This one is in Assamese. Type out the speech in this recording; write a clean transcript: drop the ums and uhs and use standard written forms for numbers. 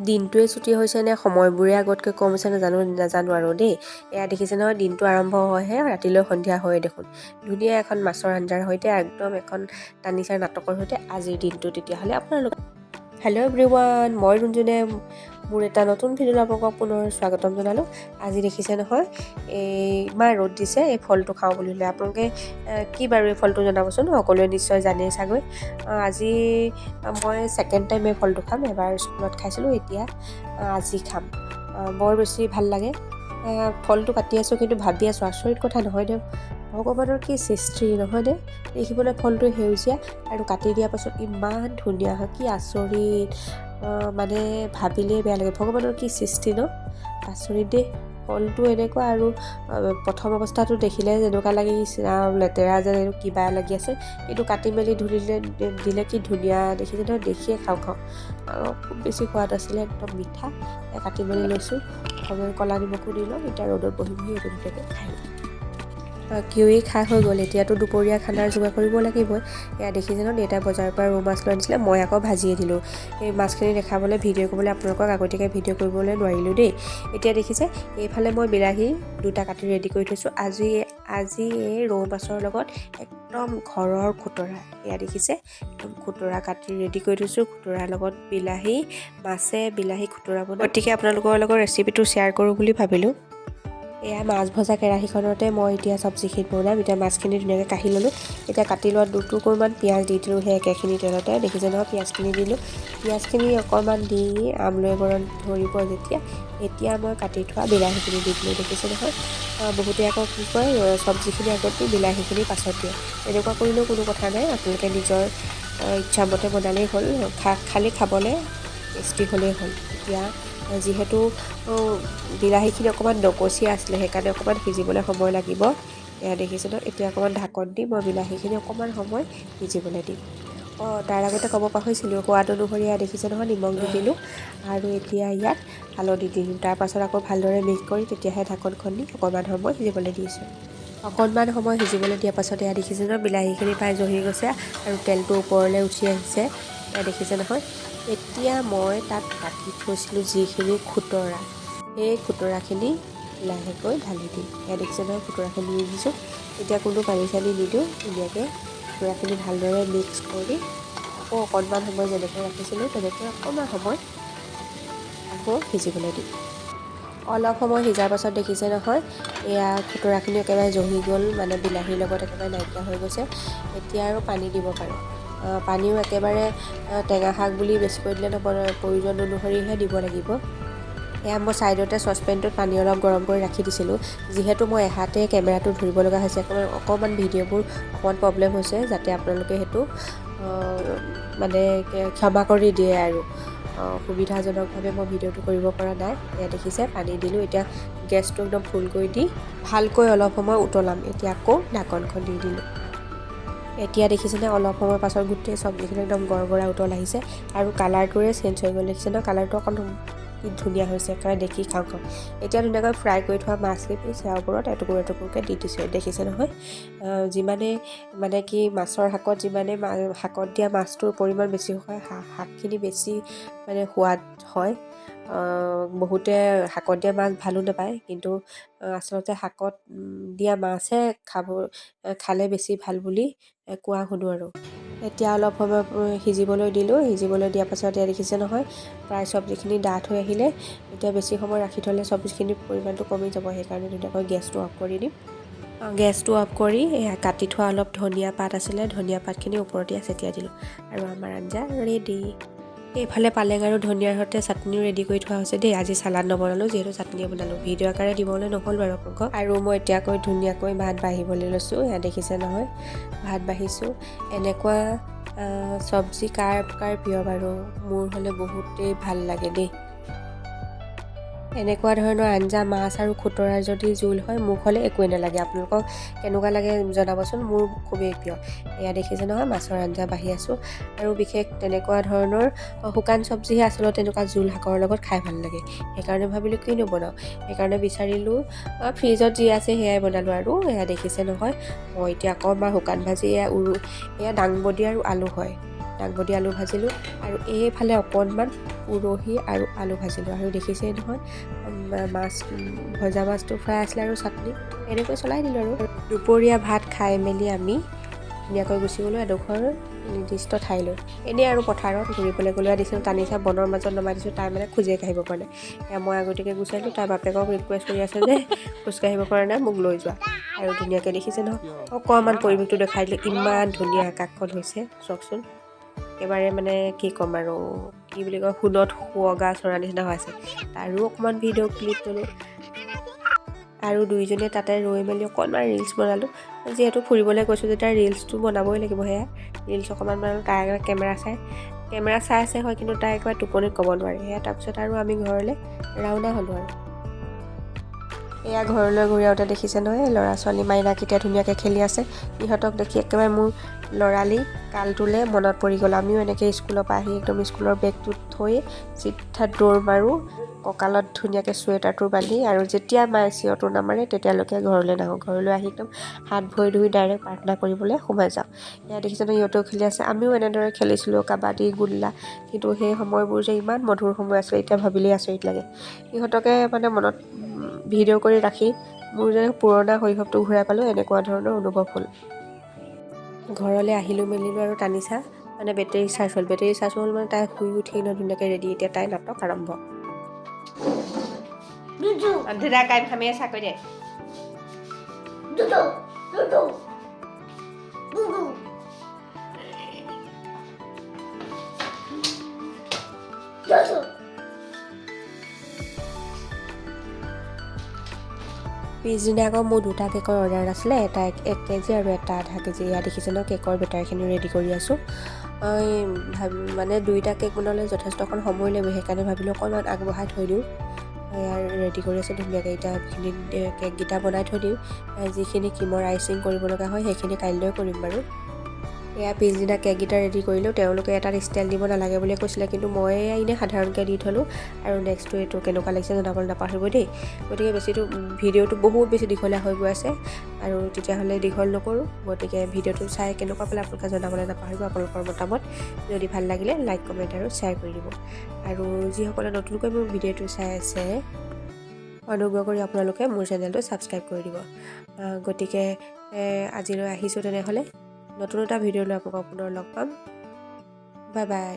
দিনটোৱে ছুটি হৈছে নে সময়বোৰে আগতকৈ কম হৈছে নাজানো আৰু দেই। এয়া দেখিছে নহয়, দিনটো আৰম্ভ হয়হে ৰাতিলৈ সন্ধিয়া হয়ে দেখোন। ধুনীয়া এখন মাছৰ আঞ্জাৰ সৈতে একদম এখন টানিচাৰ নাটকৰ সৈতে আজিৰ দিনটো তেতিয়াহ'লে আপোনালোক। হেল্ল' এভৰিৱান, মই ৰুঞ্জুনে মোৰ এটা নতুন ভিডিঅ'লৈ আপোনালোকক পুনৰ স্বাগতম জনালোঁ। আজি দেখিছে নহয়, ইমান ৰ'দ দিছে, এই ফলটো খাওঁ বুলি হ'লে আপোনালোকে কি বাৰু এই ফলটো জনাবচোন। সকলোৱে নিশ্চয় জানেই চাগৈ। আজি মই ছেকেণ্ড টাইম এই ফলটো খাম। এবাৰ স্কুলত খাইছিলোঁ, এতিয়া আজি খাম। বৰ বেছি ভাল লাগে। ফলটো কাটি আছোঁ, কিন্তু ভাবি আছোঁ আচৰিত কথা নহয় দে, ভগৱানৰ কি সৃষ্টি নহয়নে। দেখিবলৈ ফলটো সেউজীয়া আৰু কাটি দিয়াৰ পাছত ইমান ধুনীয়া হয়, কি আচৰিত। মানে ভাবিলেই বেয়া লাগে, ভগৱানৰ কি সৃষ্টি ন, আচৰিত দেই। ফলটো এনেকুৱা আৰু প্ৰথম অৱস্থাটো দেখিলে যেনেকুৱা লাগে লেতেৰা যেন কিবা লাগি আছে, কিন্তু কাটি মেলি দিলে কি ধুনীয়া দেখিছে নহয়, দেখিয়ে খাওঁ খুব বেছি সোৱাদ আছিলে, একদম মিঠা। কাটি মেলি লৈছোঁ, অকণমান ক'লা নিমখো দি লওঁ, এতিয়া ৰ'দত বহি এইটো ধুনীয়াকৈ খাই লওঁ। কিউই খাই হৈ গ'ল, এতিয়াতো দুপৰীয়া খানাৰ যোগাৰ কৰিব লাগিবই। এয়া দেখিছে ন, দেউতাই বজাৰৰ পৰা ৰৌ মাছ লৈ আনিছিলে, মই আকৌ ভাজিয়ে দিলোঁ। এই মাছখিনি দেখাবলৈ ভিডিঅ' কৰিবলৈ আপোনালোকক আগতীয়াকৈ ভিডিঅ' কৰিবলৈ নোৱাৰিলোঁ দেই। এতিয়া দেখিছে, এইফালে মই বিলাহী দুটা কাটি ৰেডি কৰি থৈছোঁ। আজি এই ৰৌ মাছৰ লগত একদম ঘৰৰ খুতৰা, এয়া দেখিছে একদম খুতৰা কাটি ৰেডি কৰি থৈছোঁ। খুতৰাৰ লগত বিলাহী খুতৰা বনাই, গতিকে আপোনালোকৰ লগত ৰেচিপিটো শ্বেয়াৰ কৰোঁ বুলি ভাবিলোঁ। এয়া মাছ ভজা কেৰাহীখনতে মই এতিয়া চব্জিখিনি বনাম। এতিয়া মাছখিনি ধুনীয়াকৈ কাঢ়ি ল'লোঁ। এতিয়া কাটি লোৱা দুটুকুৰমান পিঁয়াজ দি দিলোঁ সেই একেখিনি তেলতে। দেখিছে নহয়, পিঁয়াজখিনি দিলোঁ। পিঁয়াজখিনি অকণমান দি আমলৈ বৰণ ধৰিব যেতিয়া, এতিয়া মই কাটি থোৱা বিলাহীখিনি দি দিলোঁ। দেখিছে নহয়, বহুতে আকৌ কি কয়, চব্জিখিনি আগত দি বিলাহীখিনি পাছত দিয়ে। এনেকুৱা কৰিলেও কোনো কথা নাই, আপোনালোকে নিজৰ ইচ্ছামতে বনালেই হ'ল, খালী খাবলৈ টেষ্টি হ'লেই হ'ল। এতিয়া যিহেতু বিলাহীখিনি অকণমান নকচীয়া আছিলে, সেইকাৰণে অকণমান সিজিবলৈ সময় লাগিব। এয়া দেখিছে ন, এতিয়া অকণমান ঢাকন দি মই বিলাহীখিনি অকণমান সময় সিজিবলৈ দিম। তাৰ আগতে ক'ব পাহৰিছিলোঁ, সোৱাদ অনুসৰি এয়া দেখিছে নহয়, নিমখ দি দিলোঁ আৰু এতিয়া ইয়াত হালধি দি দিম। তাৰপাছত আকৌ ভালদৰে মিক্স কৰি তেতিয়াহে ঢাকনখন দি অকণমান সময় সিজিবলৈ দিছোঁ। অকণমান সময় সিজিবলৈ দিয়াৰ পাছত এয়া দেখিছে নহয়, বিলাহীখিনি প্ৰায় জহি গৈছে আৰু তেলটো ওপৰলৈ উঠি আহিছে। এয়া দেখিছে নহয়, এতিয়া মই তাত কাটি থৈছিলোঁ যিখিনি খুতৰা, সেই খুতৰাখিনি লাহেকৈ ঢালি দিম। এয়া দেখিছে নহয়, খুতৰাখিনি দি দিছোঁ। এতিয়া কোনো পানী চানি নিদিওঁ, ধুনীয়াকৈ খুতৰাখিনি ভালদৰে মিক্স কৰি আকৌ অকণমান সময় যেনেকৈ ৰাখিছিলোঁ তেনেকৈ অকণমান সময় আকৌ সিজিবলৈ দিম। অলপ সময় সিজাৰ পাছত দেখিছে নহয়, এয়া খুতৰাখিনি একেবাৰে জহি গ'ল, মানে বিলাহীৰ লগত একেবাৰে নাইকিয়া হৈ গৈছে। এতিয়া আৰু পানী দিব পাৰে। পানীও একেবাৰে টেঙা শাক বুলি বেছিকৈ দিলে নপৰে, প্ৰয়োজন অনুসৰিহে দিব লাগিব। এয়া মই ছাইডতে চচপেনটোত পানী অলপ গৰম কৰি ৰাখি দিছিলোঁ। যিহেতু মই এহাতে কেমেৰাটো ধৰিব লগা হৈছে, অকণমান ভিডিঅ'বোৰ অকণমান প্ৰব্লেম হৈছে, যাতে আপোনালোকে সেইটো মানে ক্ষমা কৰি দিয়ে আৰু। সুবিধাজনকভাৱে মই ভিডিঅ'টো কৰিব পৰা নাই। এয়া দেখিছে, পানী দিলোঁ। এতিয়া গেছটো একদম ফুল কৰি দি ভালকৈ অলপ সময় উতলাম। এতিয়া আকৌ ঢাকনখন দি দিলোঁ। এতিয়া দেখিছেনে, অলপ সময় পাছত গোটেই চব্জিখিনি একদম গৰগৰা উতল আহিছে আৰু কালাৰটোৰে চেঞ্জ হৈ গ'ল। দেখিছে ন, কালাৰটো অকণ কি ধুনীয়া হৈছে, একেবাৰে দেখি খাওঁ। এতিয়া ধুনীয়াকৈ ফ্ৰাই কৰি থোৱা মাছখিনি ইয়াৰ ওপৰত এটুকুৰকৈ দি দিছোঁ। দেখিছে নহয়, যিমানে মানে কি মাছৰ শাকত যিমানে শাকত দিয়া মাছটোৰ পৰিমাণ বেছি হয়, শাকখিনি বেছি মানে সোৱাদ হয়। বহুতে শাকত দিয়া মাছ ভালো নাপায়, কিন্তু আচলতে শাকত দিয়া মাছহে খালে বেছি ভাল বুলি কোৱা শুনো আৰু। এতিয়া অলপ সময় সিজিবলৈ দিলোঁ। সিজিবলৈ দিয়াৰ পাছত এতিয়া দেখিছে নহয়, প্ৰায় চব্জিখিনি ডাঠ হৈ আহিলে। এতিয়া বেছি সময় ৰাখি থ'লে চব্জিখিনিৰ পৰিমাণটো কমি যাব, সেইকাৰণে ধুনীয়াকৈ গেছটো অফ কৰি দিম। গেছটো অফ কৰি এয়া কাটি থোৱা অলপ ধনিয়া পাত আছিলে, ধনিয়া পাতখিনি ওপৰতে ছটিয়াই দিলোঁ আৰু আমাৰ আঞ্জা ৰেডি। এইফালে পালেং আৰু ধনিয়াৰ সৈতে চাটনিও ৰেডি কৰি থোৱা হৈছে দেই। আজি চালাড নবনালোঁ, যিহেতু চাটনিয়ে বনালোঁ। ভিডিঅ' আকাৰে দিবলৈ নহ'ল বাৰু আপোনালোকক। আৰু মই এতিয়াকৈ ধুনীয়াকৈ ভাত বাঢ়িবলৈ লৈছোঁ। এয়া দেখিছে নহয়, ভাত বাঢ়িছোঁ। এনেকুৱা চব্জি কাৰ প্ৰিয় বাৰু? মোৰ হ'লে বহুতেই ভাল লাগে দেই। এনেকুৱা ধৰণৰ আঞ্জা, মাছ আৰু খুতৰাৰ যদি জোল হয়, মোক হ'লে একোৱেই নালাগে। আপোনালোকক কেনেকুৱা লাগে জনাবচোন, মোৰ খুবেই প্ৰিয়। এয়া দেখিছে নহয়, মাছৰ আঞ্জা বাঢ়ি আছোঁ। আৰু বিশেষ তেনেকুৱা ধৰণৰ শুকান চব্জিহে আচলতে তেনেকুৱা জোল শাকৰ লগত খাই ভাল লাগে। সেইকাৰণে ভাবিলোঁ কিনো বনাওঁ, সেইকাৰণে বিচাৰিলোঁ, ফ্ৰিজত যি আছে সেয়াই বনালোঁ আৰু। এয়া দেখিছে নহয়, মই এতিয়া অকণমান শুকান ভাজি, এয়া দাংবডি আৰু আলু হয়, দাংবডি আলু ভাজিলোঁ। আৰু এইফালে অকণমান উৰহি আৰু আলু ভাজিলোঁ আৰু দেখিছেই নহয় মাছ ভজা মাছটো ফ্ৰাই আছিলে আৰু চাটনি এনেকৈ চলাই দিলোঁ আৰু দুপৰীয়া ভাত খাই মেলি আমি ধুনীয়াকৈ গুচি গ'লোঁ এডোখৰ নিৰ্দিষ্ট ঠাইলৈ এনেই আৰু পথাৰত ঘূৰিবলৈ গ'লে দিছিলোঁ টানিছা বনৰ মাজত নমাই দিছোঁ তাই মানে খোজে কাঢ়িব পৰা নাই এয়া মই আগতীয়াকৈ গুচাইছোঁ তাই বাপেকক ৰিকুৱেষ্ট কৰি আছে যে খোজ কাঢ়িব পৰা নাই মোক লৈ যোৱা আৰু ধুনীয়াকৈ দেখিছে নহয় অকণমান পৰিৱেশটো দেখাই দিলোঁ ইমান ধুনীয়া আকাশখন হৈছে চাওকচোন একেবাৰে মানে কি ক'ম আৰু কি বুলি কয় সোণত শুৱগা চৰা নিচিনা হৈ আছে তাৰো অকণমান ভিডিঅ' ক্লিপ ল'লোঁ আৰু দুইজনে তাতে ৰৈ মেলি অকণমান ৰিলচ বনালোঁ যিহেতু ফুৰিবলৈ গৈছোঁ যেতিয়া ৰিলচটো বনাবই লাগিব সেয়া ৰিলচ অকণমান বনালোঁ তাই কেমেৰা চাই আছে হয় কিন্তু তাই একেবাৰে টোপনিত ক'ব নোৱাৰে সেয়া তাৰপিছত আৰু আমি ঘৰলৈ ৰাওনা হ'লোঁ আৰু এয়া ঘৰলৈ ঘূৰি আহোঁতে দেখিছে নহয় ল'ৰা ছোৱালী মাইনাকেইটা ধুনীয়াকৈ খেলি আছে ইহঁতক দেখি একেবাৰে মোৰ ল'ৰালি কালটোলৈ মনত পৰি গ'ল আমিও এনেকৈ স্কুলৰ পৰা আহি একদম স্কুলৰ বেগটো থৈ চিধা দৌৰ মাৰোঁ কঁকালত ধুনীয়াকৈ চুৱেটাৰটো বান্ধি আৰু যেতিয়া মায়ে চিঞৰটো নামাৰে তেতিয়ালৈকে ঘৰলৈ নাহোঁ ঘৰলৈ আহি একদম হাত ভৰি ধুই ডাইৰেক্ট প্ৰাৰ্থনা কৰিবলৈ সোমাই যাওঁ এয়া দেখিছে নহয় ইহঁতেও খেলি আছে আমিও এনেদৰে খেলিছিলোঁ কাবাডী গুল্লা কিন্তু সেই সময়বোৰ যে ইমান মধুৰ সময় আছিলে এতিয়া ভাবিলেই আচৰিত লাগে ইহঁতকে মানে মনত ভিডিঅ' কৰি ৰাখি মোৰ যে পুৰণা শৈশৱটো ঘূৰাই পালোঁ এনেকুৱা ধৰণৰ অনুভৱ হ'ল ঘৰলৈ আহিলোঁ মেলিলোঁ আৰু টানিছা মানে বেটেৰী চাৰ্জ হ'ল মানে তাই শুই উঠি ন ধুনীয়াকৈ ৰেডি এতিয়া তাই নাটক আৰম্ভ দাদা কাই খামে চাকৈ দে পিছদিনা আকৌ মোৰ দুটা কেকৰ অৰ্ডাৰ আছিলে এটা 1 কেজি আৰু এটা আধা কেজি এয়া দেখিছে ন কেকৰ বেটাৰখিনি ৰেডি কৰি আছোঁ মানে দুইটা কেক বনালে যথেষ্টখন সময় লাগিব সেইকাৰণে ভাবিলোঁ অকণমান আগবঢ়াই থৈ দিওঁ ৰেডি কৰি আছোঁ ধুনীয়াকৈ এতিয়া কেককেইটা বনাই থৈ দিওঁ যিখিনি ক্ৰীমৰ আইচিং কৰিব লগা হয় সেইখিনি কাইলৈ কৰিম বাৰু এয়া পিছদিনা কেককেইটা ৰেডি কৰিলোঁ তেওঁলোকে এটাত ষ্টাইল দিব নালাগে বুলি কৈছিলে কিন্তু মই এনেই সাধাৰণকৈ দি থ'লোঁ আৰু নেক্সটটো এইটো কেনেকুৱা লাগিছে জনাবলৈ নাপাহৰিব দেই গতিকে ভিডিঅ'টো বহুত বেছি দীঘলীয়া হৈ গৈ আছে আৰু তেতিয়াহ'লে দীঘল নকৰোঁ গতিকে ভিডিঅ'টো চাই কেনেকুৱা পালে আপোনালোকে জনাবলৈ নাপাহৰিব আপোনালোকৰ মতামত যদি ভাল লাগিলে লাইক কমেণ্ট আৰু শ্বেয়াৰ কৰি দিব আৰু যিসকলে নতুনকৈ মোৰ ভিডিঅ'টো চাই আছে অনুগ্ৰহ কৰি আপোনালোকে মোৰ চেনেলটো ছাবস্ক্ৰাইব কৰি দিব গতিকে আজিলৈ আহিছোঁ তেনেহ'লে নতুন এটা ভিডিঅ' লৈ আপোনালোকক পুনৰ লগ পাম বাই বাই